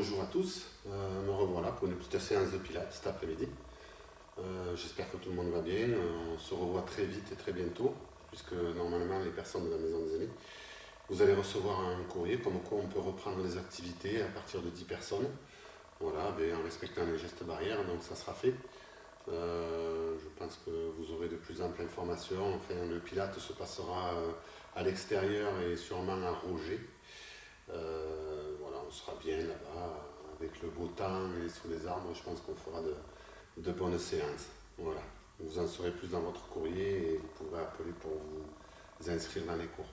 Bonjour à tous, me revoilà pour une petite séance de pilates cet après-midi. J'espère que tout le monde va bien. On se revoit très vite et très bientôt, puisque normalement les personnes de la Maison des Amis, vous allez recevoir un courrier comme quoi on peut reprendre les activités à partir de 10 personnes. Voilà, en respectant les gestes barrières, donc ça sera fait. Je pense que vous aurez de plus amples informations. Enfin, le pilates se passera à l'extérieur et sûrement à Roger. Voilà, on sera bien là-bas, avec le beau temps et sous les arbres. Je pense qu'on fera de bonnes séances. Voilà, vous en saurez plus dans votre courrier et vous pourrez appeler pour vous inscrire dans les cours.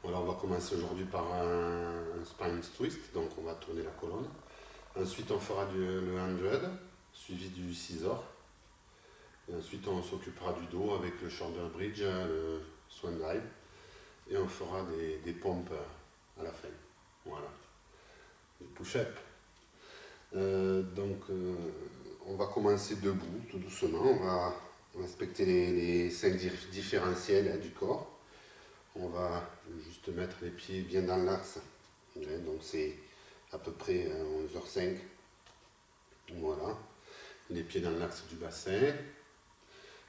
Voilà, on va commencer aujourd'hui par un spine twist, donc on va tourner la colonne. Ensuite, on fera le 100, suivi du scissor. Et ensuite, on s'occupera du dos avec le shoulder bridge, le swan dive. Et on fera des pompes à la fin. Voilà, des push-up. On va commencer debout, tout doucement. On va respecter les 5 différentiels du corps. On va juste mettre les pieds bien dans l'axe. Donc c'est à peu près 11h05. Voilà. Les pieds dans l'axe du bassin.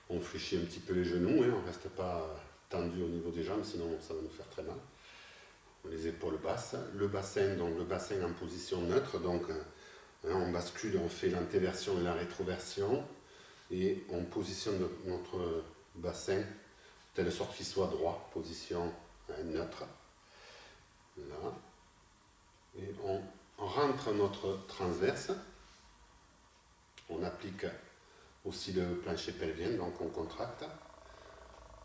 On fléchit un petit peu les genoux. On ne reste pas tendu au niveau des jambes, sinon ça va nous faire très mal. Les épaules basses. Le bassin en position neutre. Donc on bascule, on fait l'antéversion et la rétroversion. Et on positionne notre bassin de telle sorte qu'il soit droit, position neutre. Là. Et on rentre notre transverse. On applique aussi le plancher pelvien, donc on contracte.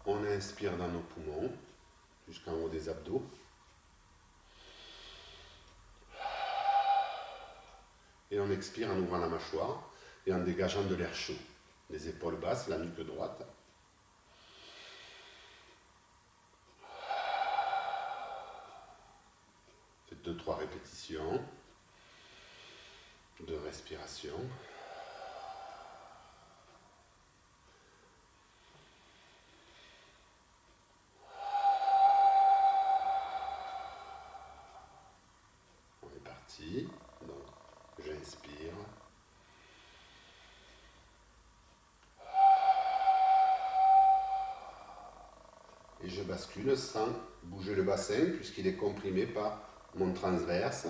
On inspire dans nos poumons jusqu'en haut des abdos. Et on expire en ouvrant la mâchoire et en dégageant de l'air chaud. Les épaules basses, la nuque droite. Faites 2-3 répétitions de respiration. On est parti. Donc, j'inspire. Et je bascule sans bouger le bassin puisqu'il est comprimé par mon transverse.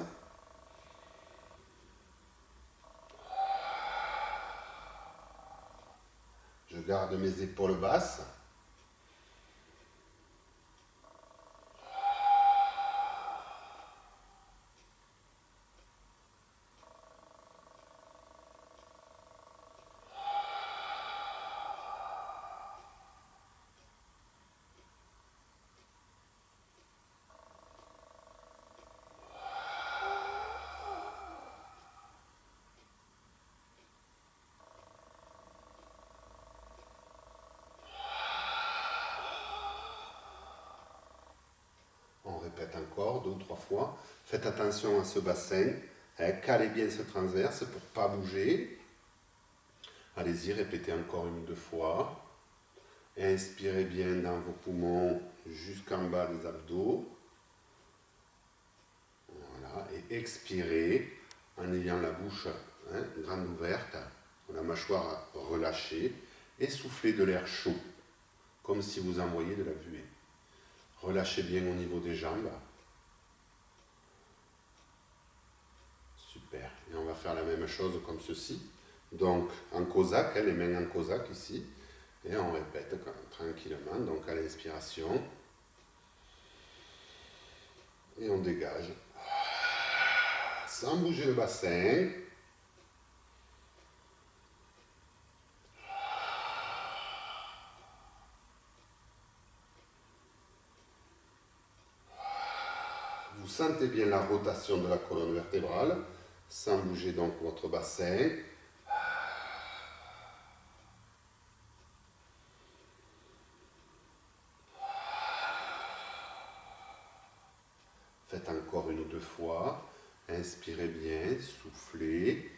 Je garde mes épaules basses. On répète encore 2 ou 3 fois. Faites attention à ce bassin. Calez bien ce transverse pour ne pas bouger. Allez-y, répétez encore 1 ou 2 fois. Inspirez bien dans vos poumons jusqu'en bas des abdos. Voilà. Et expirez en ayant la bouche grande ouverte, la mâchoire relâchée. Et soufflez de l'air chaud, comme si vous envoyiez de la buée. Relâchez bien au niveau des jambes. Super. Et on va faire la même chose comme ceci. Donc en cosaque, les mains en cosaque ici. Et on répète tranquillement. Donc à l'inspiration. Et on dégage. Sans bouger le bassin. Vous sentez bien la rotation de la colonne vertébrale, sans bouger donc votre bassin. Faites encore 1 ou 2 fois. Inspirez bien, soufflez.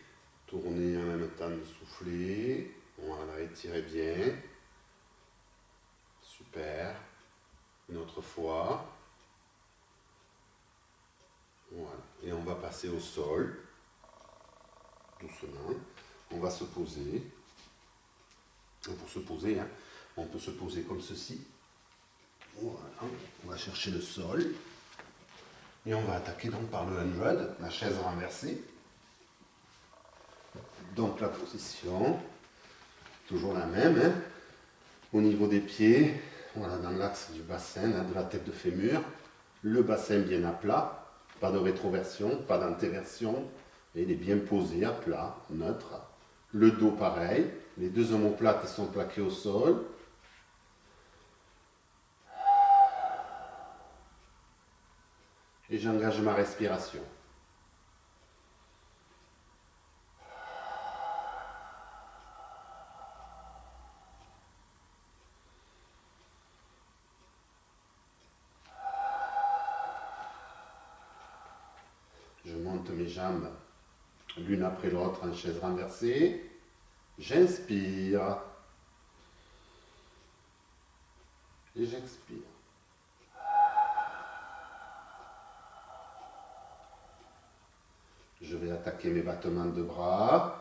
Tournez en même temps de souffler. Voilà, étirez bien. Super. Une autre fois. Voilà. Et on va passer au sol. doucement. On va se poser. Et pour se poser, hein, on peut se poser comme ceci. Voilà, on va chercher le sol. Et on va attaquer donc par le 100, la chaise renversée. Donc la position, toujours la même, hein. Au niveau des pieds, voilà, dans l'axe du bassin, là, de la tête de fémur, le bassin bien à plat, pas de rétroversion, pas d'antéversion, et il est bien posé à plat, neutre. Le dos pareil, les deux omoplates sont plaquées au sol. Et j'engage ma respiration. Je monte mes jambes l'une après l'autre en chaise renversée. J'inspire. Et j'expire. Je vais attaquer mes battements de bras.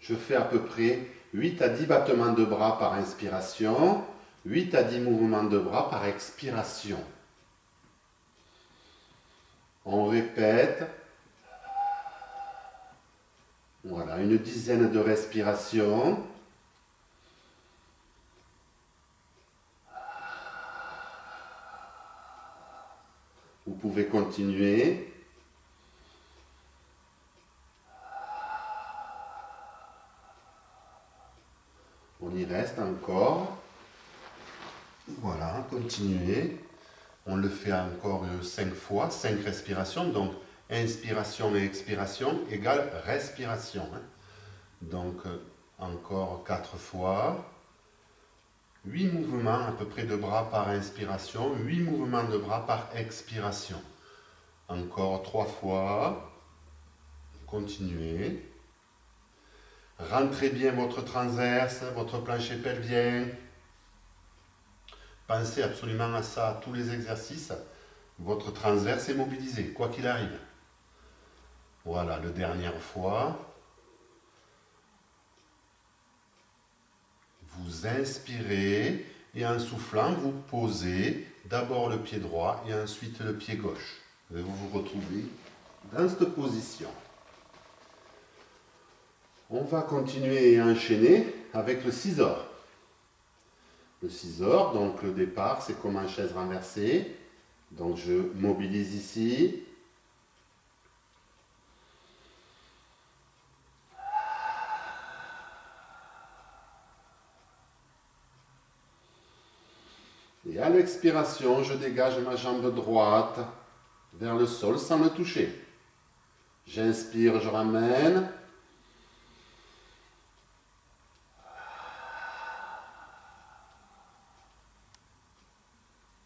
Je fais à peu près 8 à 10 battements de bras par inspiration, 8 à 10 mouvements de bras par expiration. On répète. Voilà, une dizaine de respirations. Vous pouvez continuer. On y reste encore. Voilà, continuez. On le fait encore 5 fois, 5 respirations. Donc, inspiration et expiration égale respiration. Donc, encore 4 fois. 8 mouvements à peu près de bras par inspiration, 8 mouvements de bras par expiration. Encore 3 fois. Continuez. Rentrez bien votre transverse, votre plancher pelvien. Pensez absolument à ça, à tous les exercices. Votre transverse est mobilisé, quoi qu'il arrive. Voilà, la dernière fois. Vous inspirez et en soufflant, vous posez d'abord le pied droit et ensuite le pied gauche. Et vous vous retrouvez dans cette position. On va continuer et enchaîner avec le scissor. Le scissor, donc le départ, c'est comme en chaise renversée. Donc je mobilise ici. Et à l'expiration, je dégage ma jambe droite vers le sol sans le toucher. J'inspire, je ramène.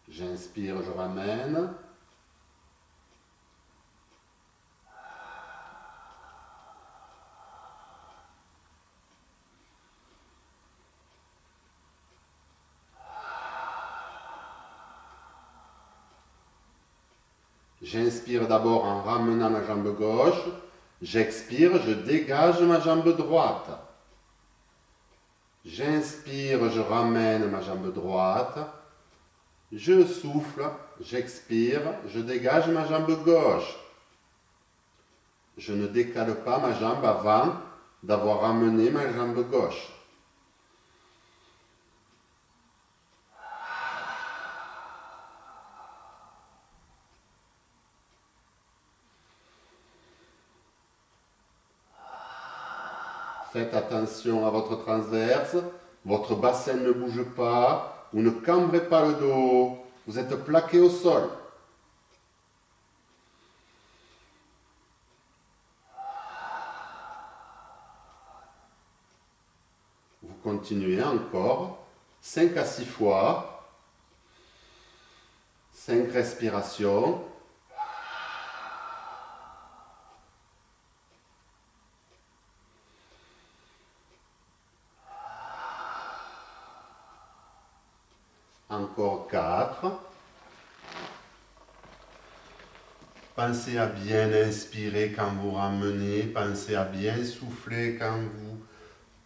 J'inspire, je ramène. J'inspire d'abord en ramenant ma jambe gauche. J'expire, je dégage ma jambe droite. J'inspire, je ramène ma jambe droite. Je souffle, j'expire, je dégage ma jambe gauche. Je ne décale pas ma jambe avant d'avoir ramené ma jambe gauche. Faites attention à votre transverse, votre bassin ne bouge pas, vous ne cambrez pas le dos, vous êtes plaqué au sol. continuez encore 5 à 6 fois, 5 respirations. Encore 4. Pensez à bien inspirer quand vous ramenez, pensez à bien souffler quand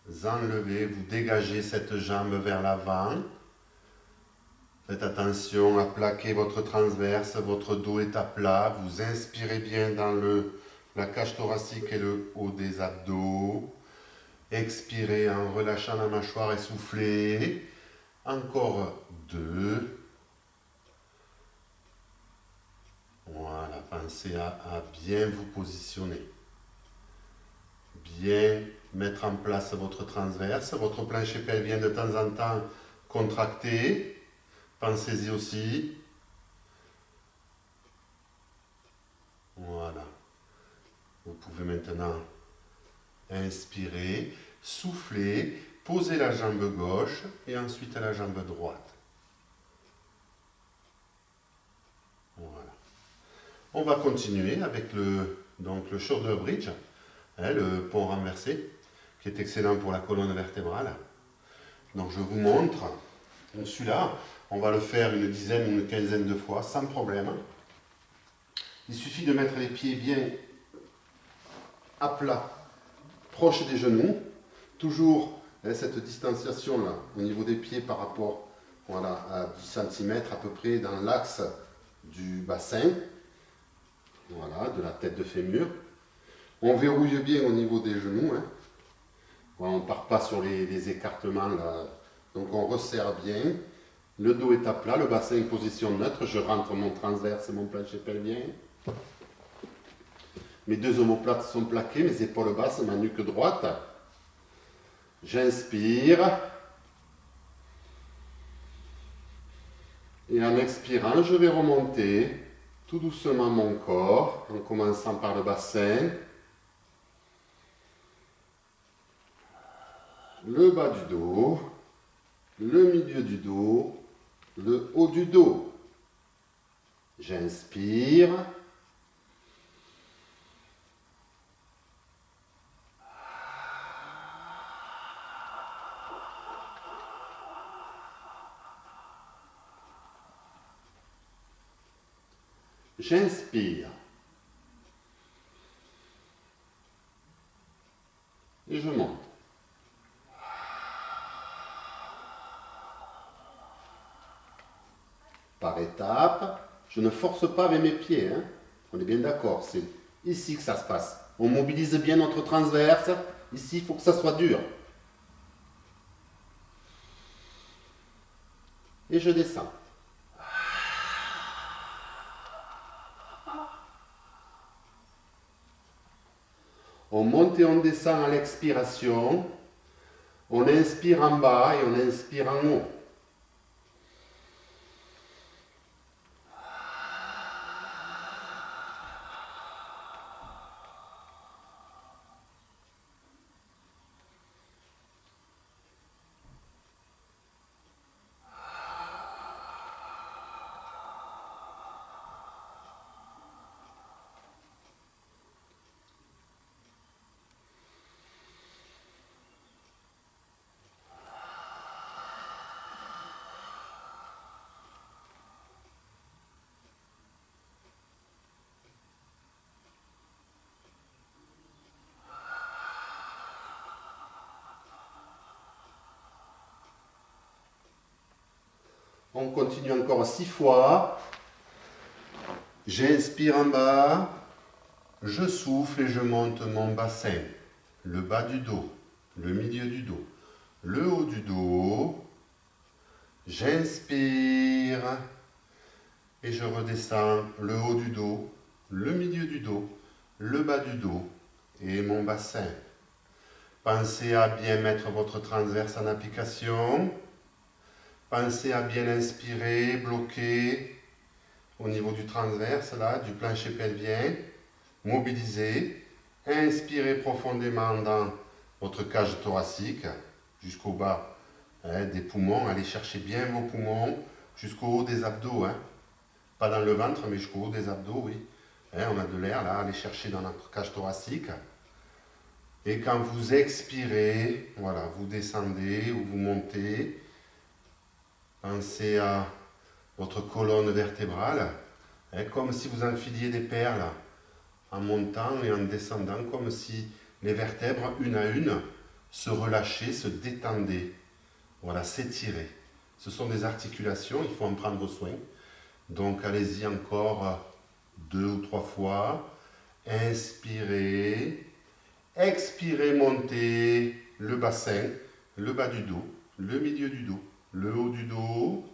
vous enlevez, vous dégagez cette jambe vers l'avant. Faites attention à plaquer votre transverse, votre dos est à plat, vous inspirez bien dans la cage thoracique et le haut des abdos. Expirez en relâchant la mâchoire et soufflez. Encore 2. Voilà, pensez à bien vous positionner. Bien mettre en place votre transverse, votre plancher pelvien de temps en temps contracté. Pensez-y aussi. Voilà. Vous pouvez maintenant inspirer, souffler, poser la jambe gauche et ensuite la jambe droite. Voilà. On va continuer avec le shoulder bridge, le pont renversé, qui est excellent pour la colonne vertébrale. Donc je vous montre. Celui-là, on va le faire une dizaine ou une quinzaine de fois sans problème. Il suffit de mettre les pieds bien à plat, proche des genoux. Toujours cette distanciation là au niveau des pieds par rapport à 10 cm à peu près dans l'axe du bassin. Voilà, de la tête de fémur. On verrouille bien au niveau des genoux. Voilà, on ne part pas sur les écartements là. Donc on resserre bien. Le dos est à plat, le bassin en position neutre. Je rentre mon transverse et mon plancher pelvien. Mes deux omoplates sont plaquées, mes épaules basses, ma nuque droite. J'inspire. Et en expirant, je vais remonter tout doucement mon corps, en commençant par le bassin, le bas du dos, le milieu du dos, le haut du dos. J'inspire. J'inspire. Et je monte. Par étapes, je ne force pas avec mes pieds. On est bien d'accord, c'est ici que ça se passe. On mobilise bien notre transverse. Ici, il faut que ça soit dur. Et je descends. On monte et on descend à l'expiration. On inspire en bas et on inspire en haut. On continue encore 6 fois. J'inspire en bas. Je souffle et je monte mon bassin. Le bas du dos, le milieu du dos, le haut du dos. J'inspire et je redescends le haut du dos, le milieu du dos, le bas du dos et mon bassin. Pensez à bien mettre votre transverse en application. Pensez à bien inspirer, bloquer au niveau du transverse, là, du plancher pelvien. Mobilisez. Inspirez profondément dans votre cage thoracique. jusqu'au bas des poumons. Allez chercher bien vos poumons jusqu'au haut des abdos. Pas dans le ventre, mais jusqu'au haut des abdos, oui. On a de l'air là, allez chercher dans notre cage thoracique. Et quand vous expirez, voilà, vous descendez ou vous montez. Pensez à votre colonne vertébrale, comme si vous enfiliez des perles en montant et en descendant, comme si les vertèbres, une à une, se relâchaient, se détendaient. Voilà, s'étiraient. Ce sont des articulations, il faut en prendre soin. Donc allez-y encore 2 ou 3 fois. Inspirez. Expirez, montez le bassin, le bas du dos, le milieu du dos, le haut du dos.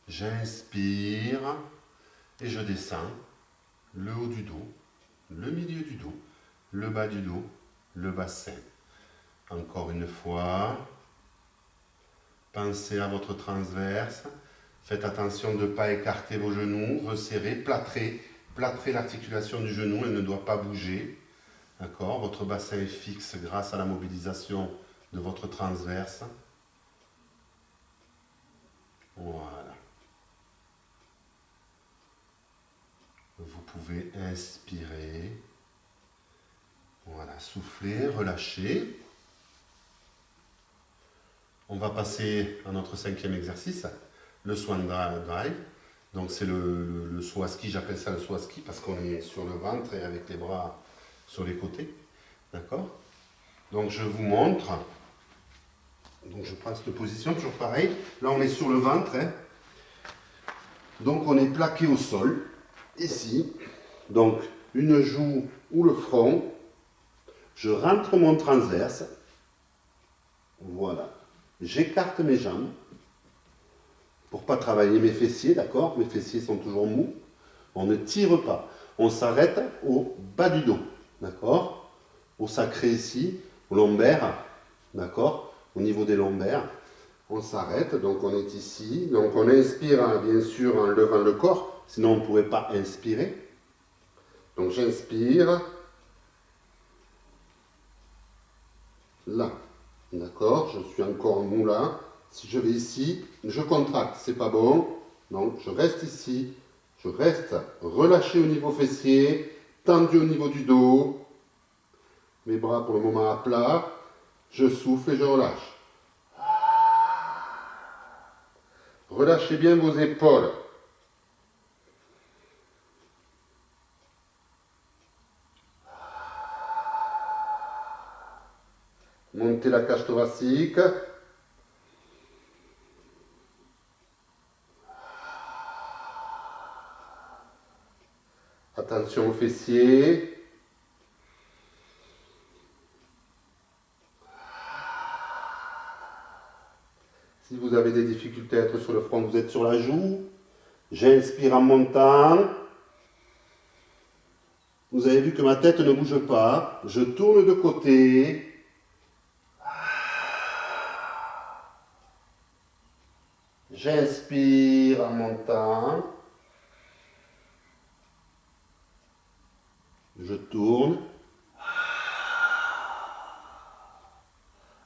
J'inspire et je descends. Le haut du dos, le milieu du dos, le bas du dos, le bassin. Encore une fois. Pensez à votre transverse. Faites attention de ne pas écarter vos genoux. Resserrez, plâtrez. Plâtrez l'articulation du genou, elle ne doit pas bouger. D'accord? Votre bassin est fixe grâce à la mobilisation de votre transverse. Voilà. Vous pouvez inspirer. Voilà, souffler, relâcher. On va passer à notre 5e exercice, le swan drive. Donc c'est le saut à ski, j'appelle ça le saut à ski parce qu'on est sur le ventre et avec les bras sur les côtés. D'accord? Donc je vous montre. Donc je prends cette position, toujours pareil. Là on est sur le ventre. Donc on est plaqué au sol, ici. Donc une joue ou le front. Je rentre mon transverse. Voilà. J'écarte mes jambes pour ne pas travailler mes fessiers, d'accord? Mes fessiers sont toujours mous. On ne tire pas. On s'arrête au bas du dos, d'accord? Au sacré ici, au lombaire, d'accord? Au niveau des lombaires. On s'arrête, donc on est ici. Donc on inspire, bien sûr, en levant le corps, sinon on ne pourrait pas inspirer. Donc j'inspire. Là. D'accord, je suis encore mou là. Si je vais ici, je contracte, c'est pas bon. Donc je reste ici, je reste relâché au niveau fessier, tendu au niveau du dos. Mes bras pour le moment à plat. Je souffle et je relâche. Relâchez bien vos épaules. Montez la cage thoracique. Attention aux fessiers. Si vous avez des difficultés à être sur le front, vous êtes sur la joue. J'inspire en montant. Vous avez vu que ma tête ne bouge pas. Je tourne de côté. J'inspire en montant. Je tourne.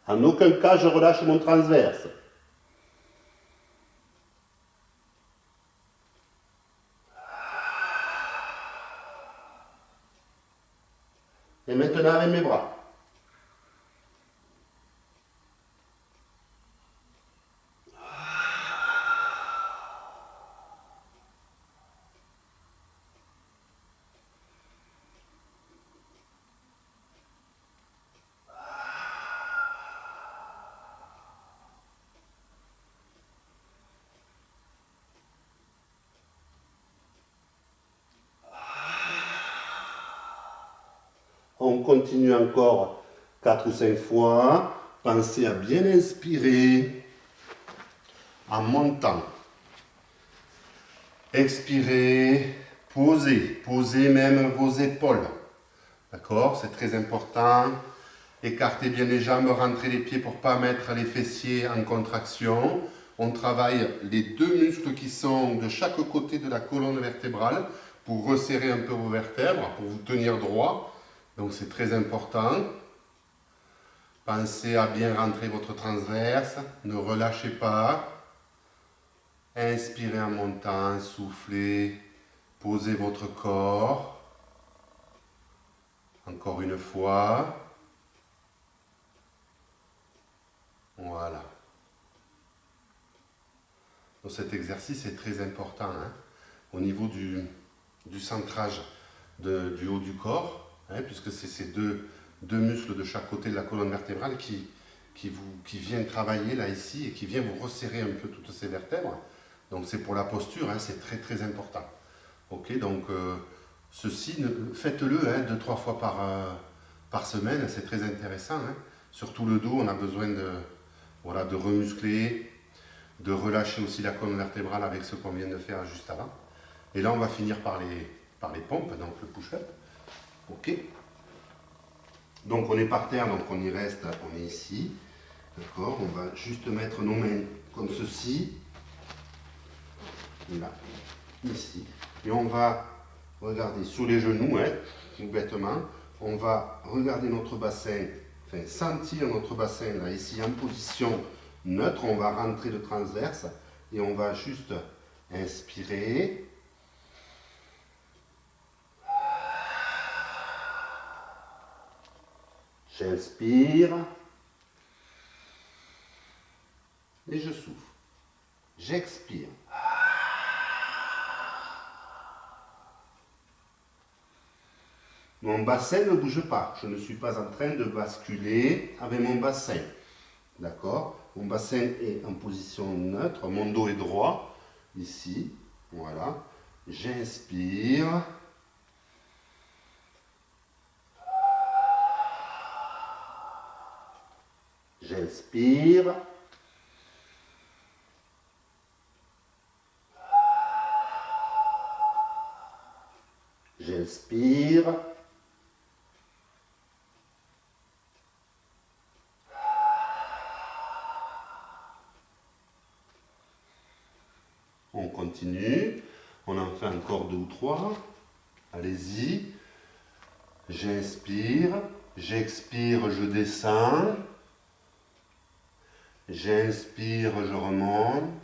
En aucun cas, je relâche mon transverse. Et maintenant avec mes bras. On continue encore 4 ou 5 fois. Pensez à bien inspirer en montant. Expirez, posez. Posez même vos épaules. D'accord? C'est très important. Écartez bien les jambes, rentrez les pieds pour ne pas mettre les fessiers en contraction. On travaille les 2 muscles qui sont de chaque côté de la colonne vertébrale pour resserrer un peu vos vertèbres, pour vous tenir droit. Donc c'est très important. Pensez à bien rentrer votre transverse, ne relâchez pas. Inspirez en montant, soufflez, posez votre corps. Encore une fois. Voilà. Donc cet exercice est très important hein, au niveau du centrage du haut du corps, hein, puisque c'est ces deux muscles de chaque côté de la colonne vertébrale qui viennent travailler là ici et qui viennent vous resserrer un peu toutes ces vertèbres. Donc c'est pour la posture, hein, c'est très très important. Ok, donc ceci, faites-le hein, 2-3 fois par semaine, c'est très intéressant. Hein. Surtout le dos, on a besoin de remuscler, de relâcher aussi la colonne vertébrale avec ce qu'on vient de faire juste avant. Et là, on va finir par les pompes, donc le push-up. Ok. Donc on est par terre, donc on y reste, on est ici. D'accord. On va juste mettre nos mains comme ceci. Là, ici. Et on va regarder sur les genoux, hein, tout bêtement. On va regarder notre bassin, enfin sentir notre bassin là, ici en position neutre. On va rentrer le transverse et on va juste inspirer. J'inspire et je souffle. J'expire. Mon bassin ne bouge pas. Je ne suis pas en train de basculer avec mon bassin. D'accord? Mon bassin est en position neutre. Mon dos est droit. Ici. Voilà. J'inspire. J'inspire. J'inspire. On continue. On en fait encore 2 ou 3. Allez-y. J'inspire. J'expire, je descends. J'inspire, je remonte.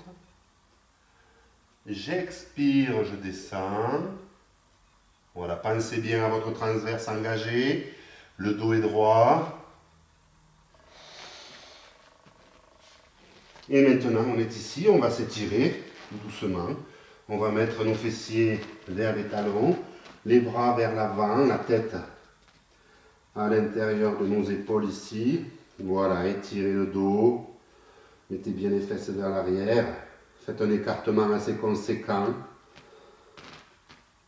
J'expire, je descends. Voilà, pensez bien à votre transverse engagé. Le dos est droit. Et maintenant, on est ici, on va s'étirer doucement. On va mettre nos fessiers vers les talons, les bras vers l'avant, la tête à l'intérieur de nos épaules ici. Voilà, étirez le dos. Mettez bien les fesses vers l'arrière. Faites un écartement assez conséquent.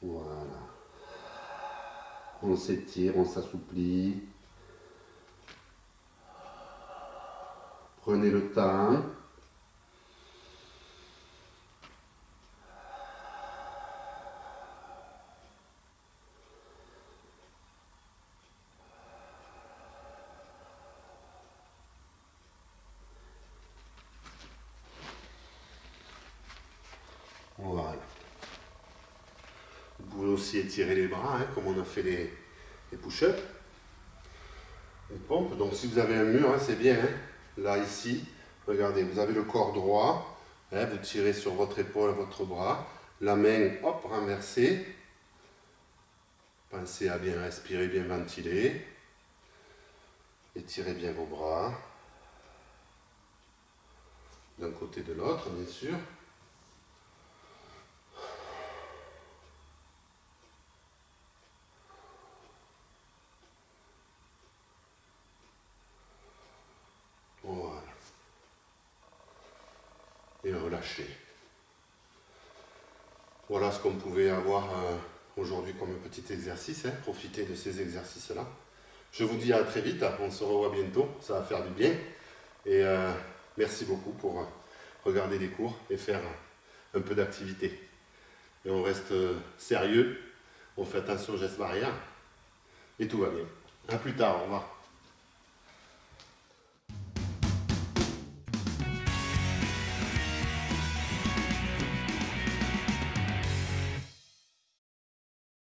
Voilà. On s'étire, on s'assouplit. Prenez le temps. Voilà. Vous pouvez aussi étirer les bras, hein, comme on a fait les push-ups, les pompes. Donc si vous avez un mur, hein, c'est bien. Hein. Là, ici, regardez, vous avez le corps droit. Hein, vous tirez sur votre épaule, votre bras. La main, hop, renversée. Pensez à bien respirer, bien ventiler. Étirez bien vos bras. D'un côté de l'autre, bien sûr. Voilà. Et relâchez. Voilà ce qu'on pouvait avoir aujourd'hui comme petit exercice. Hein. Profitez de ces exercices-là. Je vous dis à très vite. On se revoit bientôt. Ça va faire du bien. Et merci beaucoup pour regarder les cours et faire un peu d'activité. Et on reste sérieux. On fait attention aux gestes barrières. Et tout va bien. A plus tard. Au revoir.